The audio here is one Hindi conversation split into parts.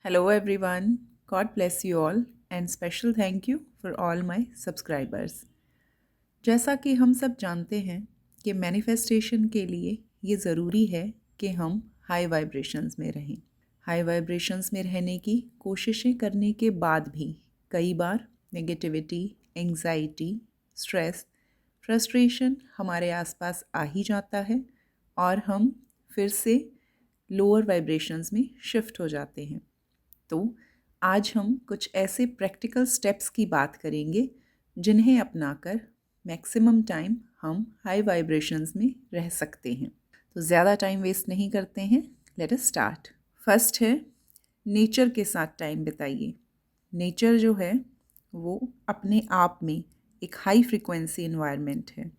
Hello everyone, God bless you all and special thank you for all my subscribers. जैसा कि हम सब जानते हैं कि मैनिफेस्टेशन के लिए ये ज़रूरी है कि हम हाई वाइब्रेशंस में रहें। हाई वाइब्रेशंस में रहने की कोशिशें करने के बाद भी कई बार नेगेटिविटी, एंग्जाइटी, स्ट्रेस, फ्रस्ट्रेशन हमारे आसपास आ ही जाता है और हम फिर से लोअर वाइब्रेशंस में शिफ्ट हो जाते हैं। तो आज हम कुछ ऐसे प्रैक्टिकल स्टेप्स की बात करेंगे जिन्हें अपनाकर मैक्सिमम टाइम हम हाई वाइब्रेशंस में रह सकते हैं। तो ज़्यादा टाइम वेस्ट नहीं करते हैं, लेट अस स्टार्ट। फर्स्ट है नेचर के साथ टाइम बिताइए। नेचर जो है वो अपने आप में एक हाई फ्रिक्वेंसी इन्वायरमेंट है।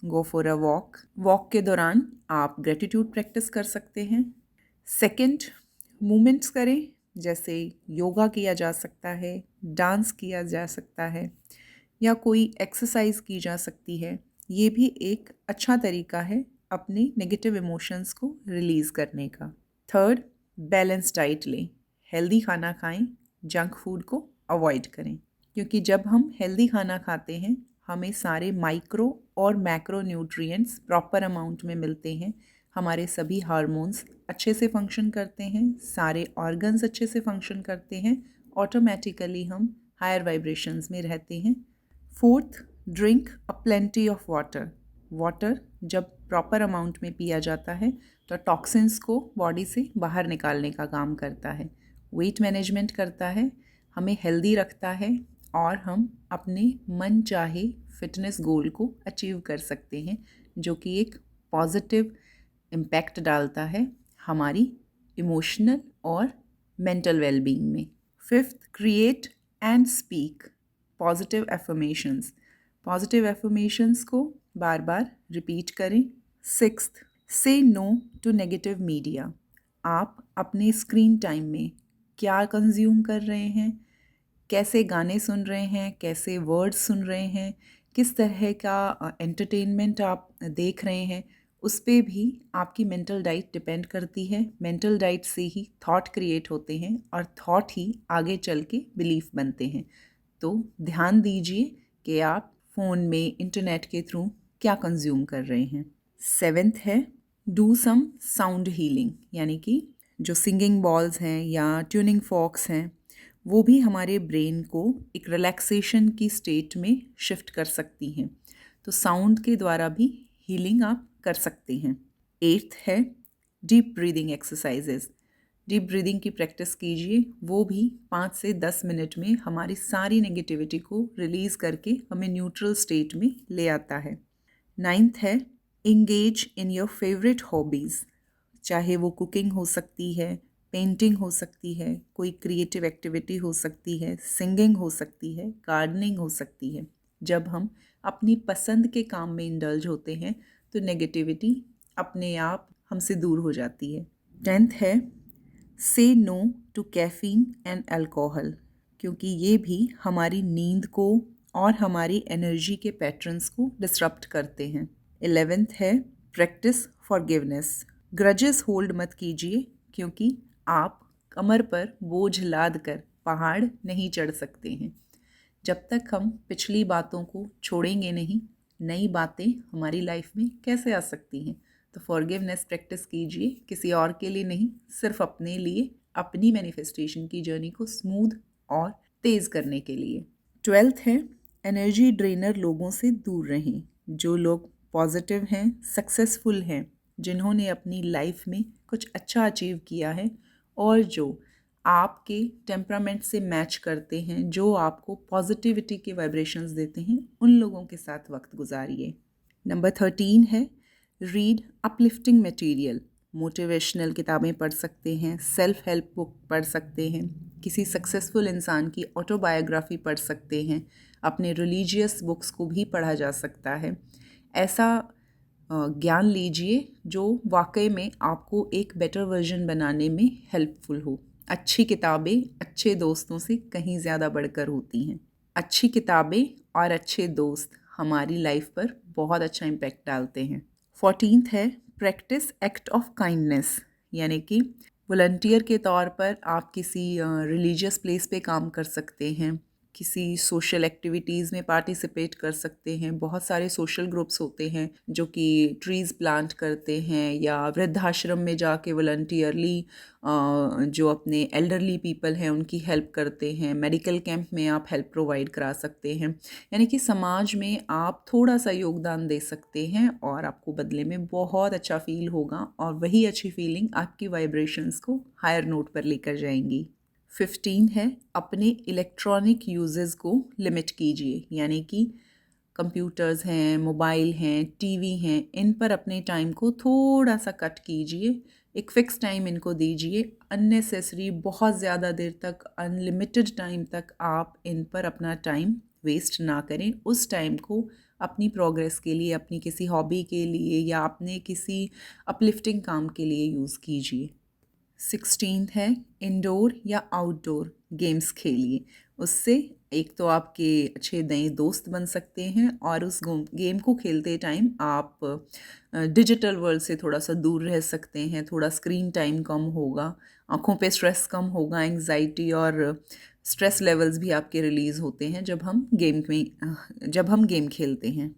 Go for a walk. Walk के दौरान आप ग्रेटिट्यूड प्रैक्टिस कर सकते हैं। सेकंड, मूवमेंट्स करें, जैसे योगा किया जा सकता है, डांस किया जा सकता है या कोई एक्सरसाइज की जा सकती है। ये भी एक अच्छा तरीका है अपने नेगेटिव इमोशंस को रिलीज़ करने का। थर्ड, बैलेंस डाइट लें, हेल्दी खाना खाएं, जंक फूड को अवॉइड करें, क्योंकि जब हम हेल्दी खाना खाते हैं हमें सारे माइक्रो और मैक्रो न्यूट्रिएंट्स प्रॉपर अमाउंट में मिलते हैं, हमारे सभी हार्मोन्स अच्छे से फंक्शन करते हैं, सारे ऑर्गन्स अच्छे से फंक्शन करते हैं, ऑटोमेटिकली हम हायर वाइब्रेशंस में रहते हैं। Fourth, drink a plenty of water. Water जब प्रॉपर अमाउंट में पिया जाता है तो टॉक्सिन्स को बॉडी से बाहर निकालने का काम करता है, वेट मैनेजमेंट करता है, हमें हेल्दी रखता है और हम अपने मन चाहे फिटनेस गोल को अचीव कर सकते हैं, जो कि एक पॉजिटिव इम्पैक्ट डालता है हमारी इमोशनल और मेंटल वेलबींग में। Fifth, create and speak positive affirmations. Positive affirmations को बार बार रिपीट करें। सिक्स्थ, से नो टू नेगेटिव मीडिया। आप अपने स्क्रीन टाइम में क्या कंज्यूम कर रहे हैं, कैसे गाने सुन रहे हैं, कैसे वर्ड्स सुन रहे हैं, किस तरह का एंटरटेनमेंट आप देख रहे हैं, उस पे भी आपकी मेंटल डाइट डिपेंड करती है। मेंटल डाइट से ही थॉट क्रिएट होते हैं और थॉट ही आगे चल के बिलीफ बनते हैं। तो ध्यान दीजिए कि आप फ़ोन में इंटरनेट के थ्रू क्या कंज्यूम कर रहे हैं। सेवेंथ है डू सम साउंड हीलिंग, यानी कि जो सिंगिंग बॉल्स हैं या ट्यूनिंग फॉक्स हैं वो भी हमारे ब्रेन को एक रिलैक्सेशन की स्टेट में शिफ्ट कर सकती हैं। तो साउंड के द्वारा भी हीलिंग आप कर सकते हैं। एट्थ है deep breathing exercises. Deep breathing की प्रैक्टिस कीजिए, वो भी 5 से 10 मिनट में हमारी सारी नेगेटिविटी को रिलीज़ करके हमें न्यूट्रल स्टेट में ले आता है। नाइन्थ है engage in your favourite hobbies. चाहे वो कुकिंग हो सकती है, पेंटिंग हो सकती है, कोई क्रिएटिव एक्टिविटी हो सकती है, सिंगिंग हो सकती है, गार्डनिंग हो सकती है। जब हम अपनी पसंद के काम में इंडल्ज होते हैं तो नेगेटिविटी अपने आप हमसे दूर हो जाती है। टेंथ है say no to caffeine and alcohol, क्योंकि ये भी हमारी नींद को और हमारी एनर्जी के पैटर्न्स को डिसरप्ट करते हैं। 11th है प्रैक्टिस फॉरगिवनेस। ग्रजेस होल्ड मत कीजिए, क्योंकि आप कमर पर बोझ लाद कर पहाड़ नहीं चढ़ सकते हैं। जब तक हम पिछली बातों को छोड़ेंगे नहीं, नई बातें हमारी लाइफ में कैसे आ सकती हैं। तो फॉरगिवनेस प्रैक्टिस कीजिए, किसी और के लिए नहीं, सिर्फ अपने लिए, अपनी मैनिफेस्टेशन की जर्नी को स्मूथ और तेज़ करने के लिए। 12th है एनर्जी ड्रेनर लोगों से दूर रहें। जो लोग पॉजिटिव हैं, सक्सेसफुल हैं, जिन्होंने अपनी लाइफ में कुछ अच्छा अचीव किया है और जो आपके टेम्परामेंट से मैच करते हैं, जो आपको पॉजिटिविटी के वाइब्रेशंस देते हैं, उन लोगों के साथ वक्त गुजारिए। नंबर 13 है रीड अपलिफ्टिंग मटेरियल। मोटिवेशनल किताबें पढ़ सकते हैं, सेल्फ हेल्प बुक पढ़ सकते हैं, किसी सक्सेसफुल इंसान की ऑटोबायोग्राफी पढ़ सकते हैं, अपने रिलीजियस बुक्स को भी पढ़ा जा सकता है। ऐसा ज्ञान लीजिए जो वाकई में आपको एक बेटर वर्जन बनाने में हेल्पफुल हो। अच्छी किताबें अच्छे दोस्तों से कहीं ज़्यादा बढ़कर होती हैं। अच्छी किताबें और अच्छे दोस्त हमारी लाइफ पर बहुत अच्छा इम्पैक्ट डालते हैं। 14th है प्रैक्टिस एक्ट ऑफ काइंडनेस, यानी कि वॉलंटियर के तौर पर आप किसी रिलीजियस प्लेस पे काम कर सकते हैं, किसी सोशल एक्टिविटीज़ में पार्टिसिपेट कर सकते हैं। बहुत सारे सोशल ग्रुप्स होते हैं जो कि ट्रीज़ प्लांट करते हैं, या वृद्धाश्रम में जाके वॉलंटियरली जो अपने एल्डरली पीपल हैं उनकी हेल्प करते हैं। मेडिकल कैंप में आप हेल्प प्रोवाइड करा सकते हैं। यानी कि समाज में आप थोड़ा सा योगदान दे सकते हैं और आपको बदले में बहुत अच्छा फील होगा, और वही अच्छी फीलिंग आपकी वाइब्रेशंस को हायर नोट पर लेकर जाएंगी। 15 है, अपने इलेक्ट्रॉनिक यूजेस को लिमिट कीजिए। यानी कि कंप्यूटर्स हैं, मोबाइल हैं, टीवी हैं, इन पर अपने टाइम को थोड़ा सा कट कीजिए। एक फ़िक्स टाइम इनको दीजिए। अननेसेसरी बहुत ज़्यादा देर तक, अनलिमिटेड टाइम तक आप इन पर अपना टाइम वेस्ट ना करें। उस टाइम को अपनी प्रोग्रेस के लिए, अपनी किसी हॉबी के लिए, या अपने किसी अपलिफ्टिंग काम के लिए यूज़ कीजिए। 16 है, इंडोर या आउटडोर गेम्स खेलिए। उससे एक तो आपके अच्छे नए दोस्त बन सकते हैं, और उस गेम को खेलते टाइम आप डिजिटल वर्ल्ड से थोड़ा सा दूर रह सकते हैं। थोड़ा स्क्रीन टाइम कम होगा, आँखों पे स्ट्रेस कम होगा, एंग्जाइटी और स्ट्रेस लेवल्स भी आपके रिलीज़ होते हैं जब हम गेम खेलते हैं।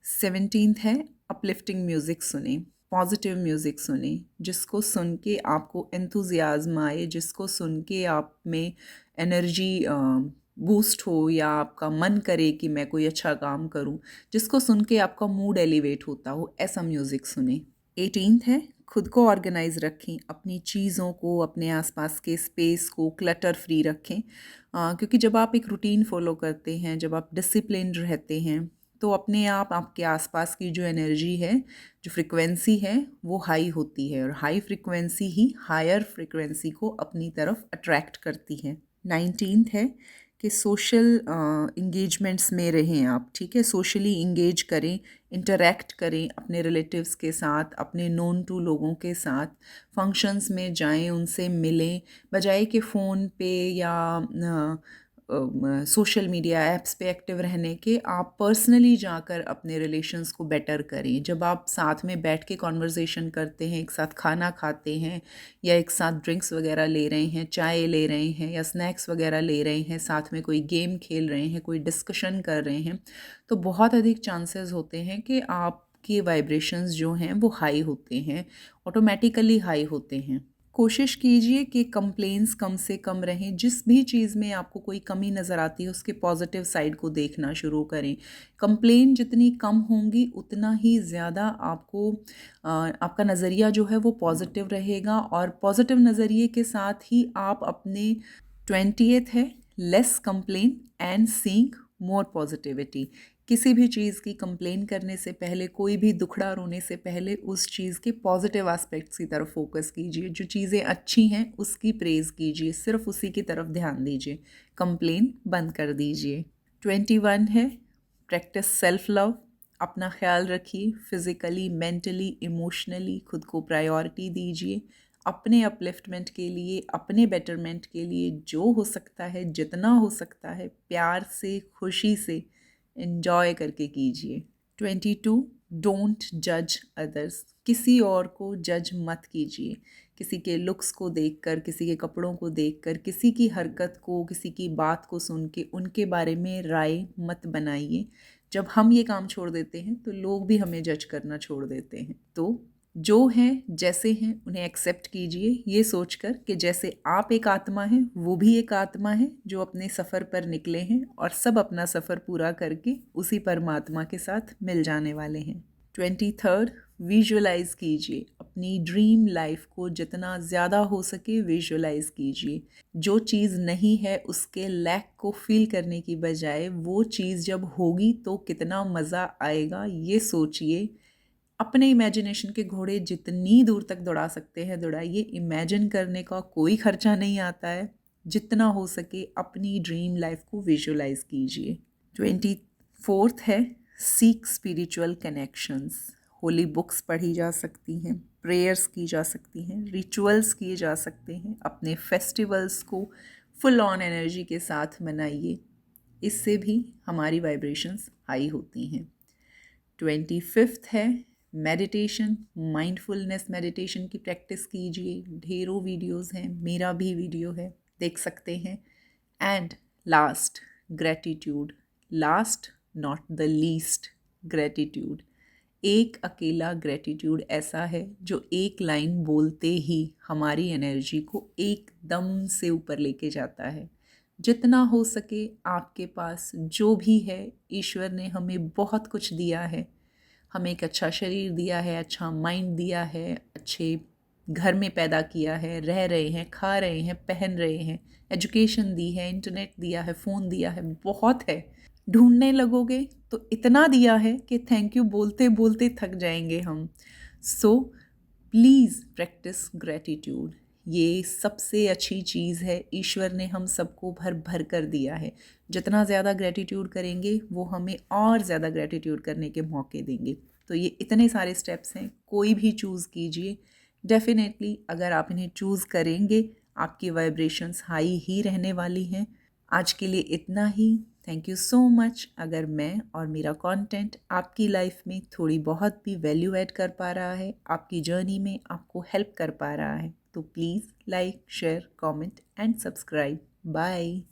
17 है, अपलिफ्टिंग म्यूज़िक सुने, पॉजिटिव म्यूज़िक सुने, जिसको सुन के आपको एंथुजियाज्म आए, जिसको सुन के आप में एनर्जी बूस्ट हो, या आपका मन करे कि मैं कोई अच्छा काम करूं, जिसको सुन के आपका मूड एलिवेट होता हो, ऐसा म्यूज़िक सुने। 18 है, खुद को ऑर्गेनाइज रखें, अपनी चीज़ों को, अपने आसपास के स्पेस को क्लटर फ्री रखें। क्योंकि जब आप एक रूटीन फॉलो करते हैं, जब आप डिसिप्लिन्ड रहते हैं, तो अपने आप आपके आसपास की जो एनर्जी है, जो फ्रिक्वेंसी है, वो हाई होती है, और हाई फ्रिक्वेंसी ही हायर फ्रिक्वेंसी को अपनी तरफ अट्रैक्ट करती है। 19 है कि सोशल इंगेजमेंट्स में रहें आप, ठीक है। सोशली इंगेज करें, इंटरेक्ट करें अपने रिलेटिव्स के साथ, अपने नोन टू लोगों के साथ। फंक्शंस में जाएं, उनसे मिलें, बजाय कि फ़ोन पे या सोशल मीडिया ऐप्स पे एक्टिव रहने के, आप पर्सनली जाकर अपने रिलेशंस को बेटर करें। जब आप साथ में बैठ के कॉन्वर्सेशन करते हैं, एक साथ खाना खाते हैं, या एक साथ ड्रिंक्स वगैरह ले रहे हैं, चाय ले रहे हैं, या स्नैक्स वगैरह ले रहे हैं, साथ में कोई गेम खेल रहे हैं, कोई डिस्कशन कर रहे हैं, तो बहुत अधिक चांसेस होते हैं कि आपके वाइब्रेशंस जो हैं वो हाई होते हैं, ऑटोमेटिकली हाई होते हैं। कोशिश कीजिए कि कंप्लेंट्स कम से कम रहें। जिस भी चीज़ में आपको कोई कमी नज़र आती है, उसके पॉजिटिव साइड को देखना शुरू करें। कंप्लेंट जितनी कम होंगी, उतना ही ज़्यादा आपको आपका नज़रिया जो है वो पॉजिटिव रहेगा, और पॉजिटिव नज़रिए के साथ ही आप अपने 20th है, less complain and seeing more positivity. किसी भी चीज़ की कंप्लेन करने से पहले, कोई भी दुखड़ा रोने से पहले, उस चीज़ के पॉजिटिव एस्पेक्ट्स की तरफ फोकस कीजिए। जो चीज़ें अच्छी हैं उसकी प्रेज़ कीजिए, सिर्फ उसी की तरफ ध्यान दीजिए, कंप्लेन बंद कर दीजिए। 21 है, प्रैक्टिस सेल्फ लव। अपना ख्याल रखिए, फिज़िकली, मेंटली, इमोशनली खुद को प्रायोरिटी दीजिए। अपने अपलिफ्टमेंट के लिए, अपने बेटरमेंट के लिए जो हो सकता है, जितना हो सकता है, प्यार से, खुशी से एन्जॉय करके कीजिए। 22, डोंट जज अदर्स। किसी और को जज मत कीजिए। किसी के लुक्स को देखकर, किसी के कपड़ों को देखकर, किसी की हरकत को, किसी की बात को सुन के उनके बारे में राय मत बनाइए। जब हम ये काम छोड़ देते हैं तो लोग भी हमें जज करना छोड़ देते हैं। तो जो हैं, जैसे हैं, उन्हें एक्सेप्ट कीजिए, ये सोचकर कि जैसे आप एक आत्मा हैं, वो भी एक आत्मा है जो अपने सफ़र पर निकले हैं, और सब अपना सफ़र पूरा करके उसी परमात्मा के साथ मिल जाने वाले हैं। 23rd, विजुअलाइज कीजिए अपनी ड्रीम लाइफ को, जितना ज़्यादा हो सके विजुअलाइज कीजिए। जो चीज़ नहीं है उसके लैक को फील करने की बजाय, वो चीज़ जब होगी तो कितना मज़ा आएगा ये सोचिए। अपने इमेजिनेशन के घोड़े जितनी दूर तक दौड़ा सकते हैं दौड़ाइए। इमेजिन करने का कोई खर्चा नहीं आता है। जितना हो सके अपनी ड्रीम लाइफ को विजुअलाइज कीजिए। 24th है, seek spiritual connections. Holy books पढ़ी जा सकती हैं, प्रेयर्स की जा सकती हैं, रिचुअल्स किए जा सकते हैं। अपने फेस्टिवल्स को फुल ऑन एनर्जी के साथ मनाइए, इससे भी हमारी वाइब्रेशंस हाई होती हैं। 25th है, मेडिटेशन, माइंडफुलनेस मेडिटेशन की प्रैक्टिस कीजिए। ढेरों वीडियोस हैं, मेरा भी वीडियो है, देख सकते हैं। And last, gratitude. Last not the least, gratitude. एक अकेला ग्रेटिट्यूड ऐसा है जो एक लाइन बोलते ही हमारी एनर्जी को एकदम से ऊपर लेके जाता है। जितना हो सके आपके पास जो भी है, ईश्वर ने हमें बहुत कुछ दिया है। हमें एक अच्छा शरीर दिया है, अच्छा माइंड दिया है, अच्छे घर में पैदा किया है, रह रहे हैं, खा रहे हैं, पहन रहे हैं, एजुकेशन दी है, इंटरनेट दिया है, फ़ोन दिया है, बहुत है। ढूंढने लगोगे तो इतना दिया है कि थैंक यू बोलते बोलते थक जाएंगे हम। So please practice gratitude. ये सबसे अच्छी चीज़ है, ईश्वर ने हम सबको भर भर कर दिया है। जितना ज़्यादा ग्रैटिट्यूड करेंगे वो हमें और ज़्यादा ग्रैटिट्यूड करने के मौके देंगे। तो ये इतने सारे स्टेप्स हैं, कोई भी चूज़ कीजिए। डेफिनेटली अगर आप इन्हें चूज़ करेंगे, आपकी वाइब्रेशंस हाई ही रहने वाली हैं। आज के लिए इतना ही। Thank you so much. अगर मैं और मेरा कंटेंट आपकी लाइफ में थोड़ी बहुत भी वैल्यू ऐड कर पा रहा है, आपकी जर्नी में आपको हेल्प कर पा रहा है, तो please like, share, comment and subscribe. Bye.